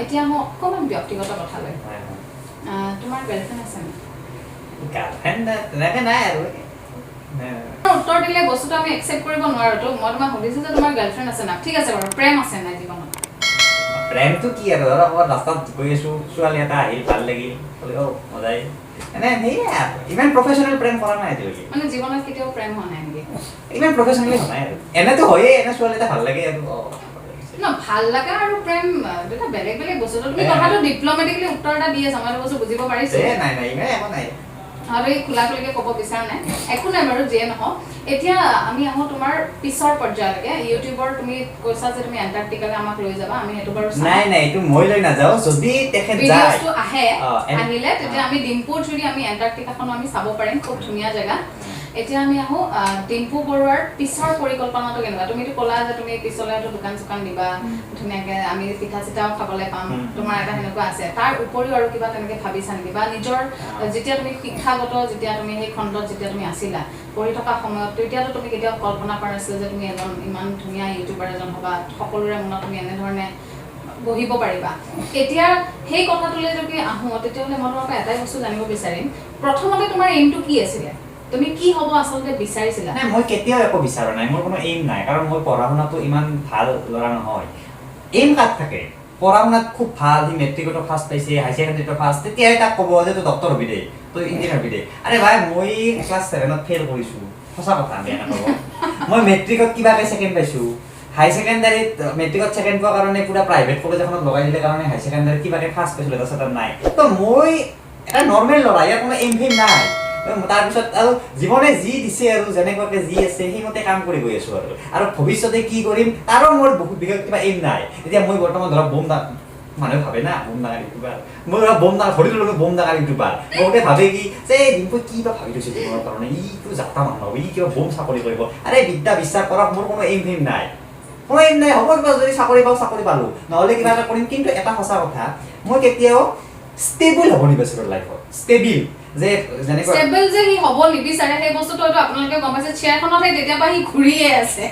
এতিয়া মই অকণমান ব্যক্তিগত কথা লৈ তোমাৰ গাৰ্লফ্ৰেণ্ড আছে নে গাৰ্লফ্ৰেণ্ড তেনেকৈ নাই আৰু উত্তৰ দিলে বস্তুটো আমি একচেপ্ট কৰিব নোৱাৰো তো মই তোমাক সুধিছো যে তোমাৰ গাৰ্লফ্ৰেণ্ড আছে না ঠিক আছে বাৰু প্ৰেম আছে নাই জীৱনত প্ৰেমটো কি আৰু ধৰক মই ৰাস্তাত গৈ আছোঁ ছোৱালী এটা আহিল ভাল লাগিল ক'লেও মজাই এনে সেয়াই আৰু ইমান প্ৰফেচনেল প্ৰেম কৰা নাই এতিয়ালৈকে মানে জীৱনত কেতিয়াও প্ৰেম হোৱা নাই নেকি ইমান প্ৰফেচনেলি হোৱা নাই আৰু এনেতো হয়েই এনে ছোৱালী এটা ভাল লাগে আৰু ন ভাল লগা আৰু প্ৰেম দুটা বেলেগ বেলেগ বস্তু তুমি কথাটো ডিপ্ল'মেটিকলি উত্তৰ এটা দি আছা মই বস্তু বুজিব পাৰিছো নাই নাই ইমান একো নাই আৰু এই খোলা খুলিকে ক'ব বিচৰা নাই একো নাই বাৰু যিয়ে নহওক এতিয়া আমি আহো তোমাৰ পিছৰ পৰ্যায়লৈকে ইউটিউবৰ তুমি কৈছা যে তুমি এণ্টাৰ্কটিকালৈ আমাক লৈ যাবা আমি সেইটো বাৰু নাই নাই এইটো মই লৈ নাযাওঁ যদি তেখেত যায় ভিডিঅ'টো আহিলে তেতিয়া আমি ডিম্পুৰ থ্ৰুদি আমি এণ্টাৰ্কটিকাখন আমি চাব পাৰিম খুব ধুনীয়া জেগা এতিয়া আমি আহো ডিম্পু বৰুৱাৰ পিছৰ পৰিকল্পনাটো কেনেকুৱা তুমিতো ক'লা যে তুমি পিছলৈ হয়তো দোকান চোকান দিবা ধুনীয়াকৈ আমি পিঠা চিঠাও খাবলৈ পাম তোমাৰ এটা সেনেকুৱা আছে তাৰ উপৰিও আৰু কিবা তেনেকৈ ভাবিছা নেকি বা নিজৰ যেতিয়া তুমি শিক্ষাগত যেতিয়া তুমি সেই খণ্ডত যেতিয়া তুমি আছিলা পঢ়ি থকা সময়ত তেতিয়াতো তুমি কেতিয়াও কল্পনা কৰা নাছিলা যে তুমি এজন ইমান ধুনীয়া ইউটিউবাৰ এজন হ'বা সকলোৰে মনত তুমি এনেধৰণে বহিব পাৰিবা এতিয়া সেই কথাটোলৈ যদি আহোঁ তেতিয়াহ'লে মই তোমাক এটাই বস্তু জানিব বিচাৰিম প্ৰথমতে তোমাৰ এইমটো কি আছিলে তুমি কি হ'ব আচলতে বিচাৰিছিলা নাই মই কেতিয়াও একো বিচৰা নাই মোৰ কোনো এইম নাই কাৰণ মই পঢ়া শুনাটো ইমান ভাল ল'ৰা নহয় এইম কাক থাকে পঢ়া শুনাত খুব ভাল সি মেট্ৰিকতো ফাৰ্ষ্ট পাইছে হাই ছেকেণ্ডেৰীতো ফাৰ্ষ্ট তেতিয়াই তাক ক'ব যে তই ডক্টৰ হবি দে তই ইঞ্জিনিয়াৰ হবি দে আৰে ভাই মই ক্লাছ 7ত ফেইল কৰিছোঁ সঁচা কথা আমি এনেকৈ মই মেট্ৰিকত কিবাকে ছেকেণ্ড পাইছোঁ হাই ছেকেণ্ডাৰীত মেট্ৰিকত ছেকেণ্ড পোৱাৰ কাৰণে পুৰা প্ৰাইভেট কলেজ এখনত লগাই দিলে কাৰণে হাই ছেকেণ্ডাৰীত কিবাকে ফাৰ্ষ্ট পাইছিলোঁ এটা চেটাৰ নাই তো মই এটা নৰ্মেল ল'ৰা ইয়াৰ কোনো এইম ফেইম নাই তাৰপিছত আৰু জীৱনে যি দিছে আৰু যেনেকুৱাকে যি আছে সেইমতে কাম কৰি গৈ আছোঁ আৰু ভৱিষ্যতে কি কৰিম তাৰো মোৰ বহুত বিশেষ কিবা এইম নাই এতিয়া মই বৰ্তমান ধৰক বোম মানুহে ভাবে না বোম ডাঙৰ ইউটিউবাৰ মই ধৰক বোম ডাঙৰ ধৰি ল'লোঁ বোম ডাঙৰ ইউটিউবাৰ বহুতে ভাবে কি যে ডিম্পুই কি বা ভাবি থৈছে জীৱনৰ কাৰণে ইটো যাত্ৰা মানুহ হ'ব ই কিবা বোম চাকৰি কৰিব আৰে বিদ্যা বিশ্বাস কৰক মোৰ কোনো এইম ফেইম নাই কোনো এইম নাই হ'ব কিবা যদি চাকৰি পাওঁ চাকৰি পালোঁ নহ'লে কিবা এটা কৰিম কিন্তু এটা সঁচা কথা মই কেতিয়াও ষ্টেবল হ'ব নিবিচাৰোঁ লাইফত ষ্টেবল যে যেনেকৈ ষ্টেবল যে সি হ'ব নিবিচাৰে সেই বস্তুটো হয়তো আপোনালোকে গম পাইছে চেয়াৰখনতহে তেতিয়াৰ সি ঘূৰিয়ে আছে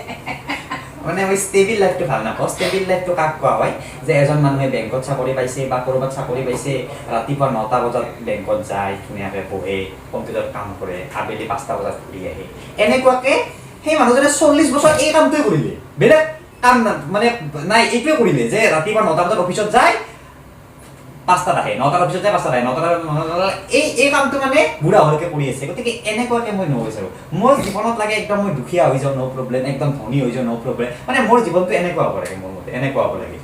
মানে মই ষ্টেবল লাইফটো ভাল নাপাওঁ ষ্টেবল লাইফটো কাক কোৱা হয় যে এজন মানুহে বেংকত চাকৰি পাইছে বা ক'ৰবাত চাকৰি পাইছে ৰাতিপুৱা 9টা বজাত বেংকত যায় ধুনীয়াকৈ বহে কম্পিউটাৰত কাম কৰে আবেলি 5টা বজাত ঘূৰি আহে এনেকুৱাকৈ সেই মানুহজনে 40 বছৰ এই কামটোৱে কৰিলে বেলেগ কাম মানে নাই এইটোৱে কৰিলে যে ৰাতিপুৱা 9টা বজাত অফিচত যায় 5টাত আহে 9টাৰ অফিচত যায় 5টাত আহে 9টাৰ এই কামটো মানে বুঢ়া হ'লৈকে কৰি আছে গতিকে এনেকুৱাকৈ মই নবিচাৰোঁ মোৰ জীৱনত লাগে একদম মই দুখীয়া হৈ যাওঁ ন' প্ৰব্লেম একদম ধনী হৈ যাওঁ ন' প্ৰব্লেম মানে মোৰ জীৱনটো এনেকুৱা হ'ব লাগে মোৰ মতে এনেকুৱা হ'ব লাগে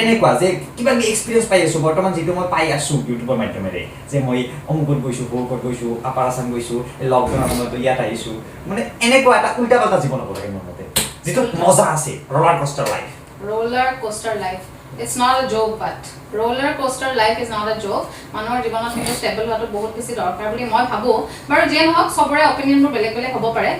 এনেকুৱা যে কিবা এক্সপিৰিয়েঞ্চ পাই আছোঁ বৰ্তমান যিটো মই পাই আছোঁ ইউটিউবৰ মাধ্যমেৰে যে মই অমুকত গৈছোঁ বহুকত গৈছোঁ আপাৰ আছাম গৈছোঁ লকডাউনৰ সময়তো ইয়াত আহিছোঁ মানে এনেকুৱা এটা উল্টা পাল্টা জীৱন হ'ব লাগে মোৰ মতে যিটো মজা আছে roller coaster life It's not a joke, but roller coaster life is not a joke. মানুহৰ জীৱনত কিন্তু ষ্টেবল হোৱাটো বহুত বেছি দৰকাৰ বুলি মই ভাবোঁ বাৰু যিয়ে নহওক চবৰে অপিনিয়নবোৰ বেলেগ বেলেগ হ'ব পাৰে